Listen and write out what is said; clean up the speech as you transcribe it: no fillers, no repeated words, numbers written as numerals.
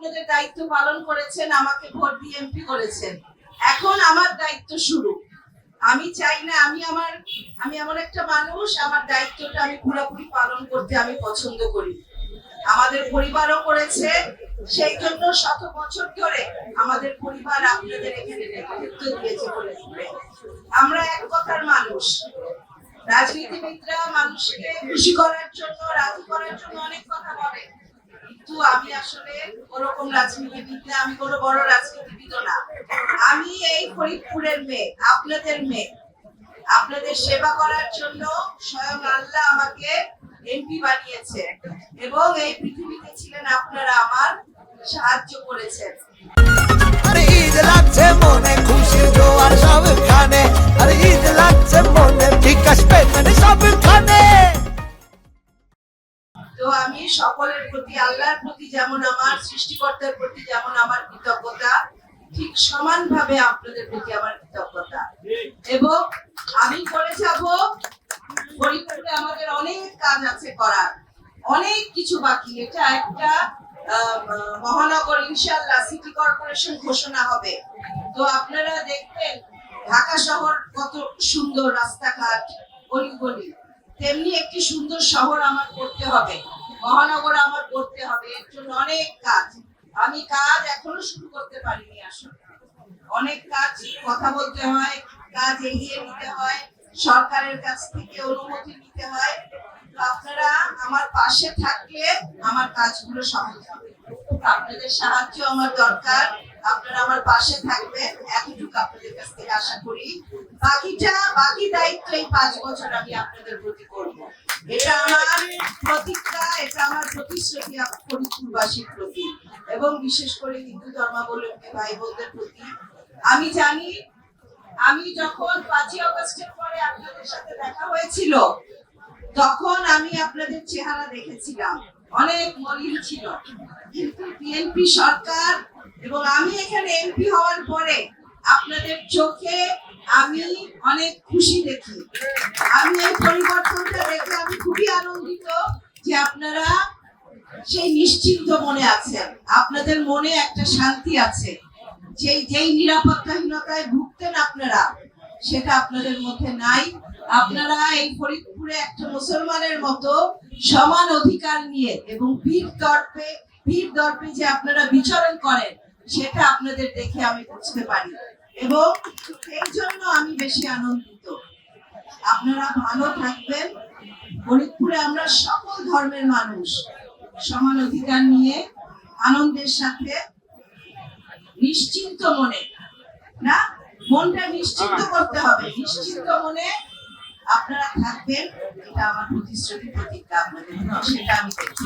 আপনাদের দায়িত্ব পালন করেছেন, আমাকে ভোট দিয়ে এমপি করেছেন। এখন আমার দায়িত্ব শুরু। আমি চাই না, আমি এমন একটা মানুষ, আমার দায়িত্বটা আমি পুরোপুরি পালন করতে আমি পছন্দ করি। আমাদের পরিবারও করেছে, সেই জন্য শত বছর ধরে আমাদের পরিবার আপনাদের এখানে নেতৃত্ব দিয়েছে বলে আমরা এক কথার মানুষ। রাজনীতিবিদরা মানুষকে খুশি করার জন্য, রাজি করার জন্য অনেক কথা বলে, কিন্তু আমি আসলে ওরকম রাজনীতিবিদ না, আমি কোনো বড় রাজনীতিবিদ না। আমি এই ফরিদপুরের মেয়ে, আপনাদের মেয়ে। আপনাদের সেবা করার জন্য স্বয়ং আল্লাহ আমাকে এমপি বানিয়েছে এবং এই পৃথিবীতে ছিলেন আপনারা, আমার সাহায্য করেছেন। আরে ঈদ লাগছে মনে, খুশির জোয়ার সবখানে। আরে ঈদ লাগছে মনে, বিকাশ পেমেন্ট সবখানে। তো আমি সকলের প্রতি, আল্লাহর প্রতি যেমন আমার, সৃষ্টিকর্তার প্রতি যেমন আমার কৃতজ্ঞতা, ঠিক সমানভাবে আপনাদের প্রতি আমার কৃতজ্ঞতা। এবং আমি করে যাব, ফরিদপুরে আমাদের অনেক কাজ আছে করার, অনেক কিছু বাকি। এটা একটা মহানগর, ইনশাআল্লাহ সিটি কর্পোরেশন ঘোষণা হবে। তো আপনারা দেখবেন ঢাকা শহর কত সুন্দর রাস্তাঘাট, গলি, তেমনি একটি সুন্দর শহর আমার করতে হবে, মহানগর আমার করতে হবে। এর জন্য অনেক কাজ, আমি কাজ এখনো শুরু করতে পারিনি। আসলে অনেক কাজ, কথা বলতে হয়, কাজ এগিয়ে নিতে হয়, সরকারের কাছ থেকে অনুমতি নিতে হয়। আপনারা আমার পাশে থাকলে আমার কাজগুলো সহজ হবে। আপনাদের সাহায্য আমার দরকার, আপনারা আমার পাশে থাকবেন, এতটুকু আপনাদের কাছ থেকে আশা করি। বাকি দায়িত্ব এই 5 বছর আমি আপনাদের প্রতি করব। এটা আমার প্রতিজ্ঞা, এটা আমার প্রতিশ্রুতি ফরিদপুরবাসীর প্রতি এবং বিশেষ করে হিন্দু ধর্মাবলম্বী ভাই বোনদের প্রতি। আমি জানি, আমি যখন 5ই আগস্টের পরে আপনাদের সাথে দেখা হয়েছিল, তখন আমি আপনাদের চেহারা দেখেছিলাম, অনেক মলিন ছিল। কিন্তু বিএনপি সরকার এবং আমি এখানে এমপি হওয়ার পরে আপনাদের চোখে আমি অনেক খুশি দেখি। আমি এই পরিবর্তনটা দেখে আমি খুবই আনন্দিত যে আপনারা সেই নিশ্চিন্ত মনে আছেন, আপনাদের মনে একটা শান্তি আছে। যেই নিরাপত্তাহীনতায় ভুগতেন আপনারা, সেটা আপনাদের মধ্যে নাই। আপনারা এই ফরিদপুরে একটা মুসলমানের মতো সমান অধিকার নিয়ে এবং বীর দর্পে যে আপনারা বিচরণ করেন, সেটা আপনাদের দেখে আমি বুঝতে পারি এবং এই জন্য আমি বেশি আনন্দিত। আপনারা ভালো থাকবেন। ফরিদপুরে আমরা সকল ধর্মের মানুষ সমান অধিকার নিয়ে আনন্দের সাথে নিশ্চিন্ত মনে, না মনটা নিশ্চিন্ত করতে হবে, নিশ্চিন্ত মনে আপনারা থাকবেন। এটা আমার প্রতিশ্রুতি, প্রতিজ্ঞা আপনাদের, সেটা আমি দেখছি।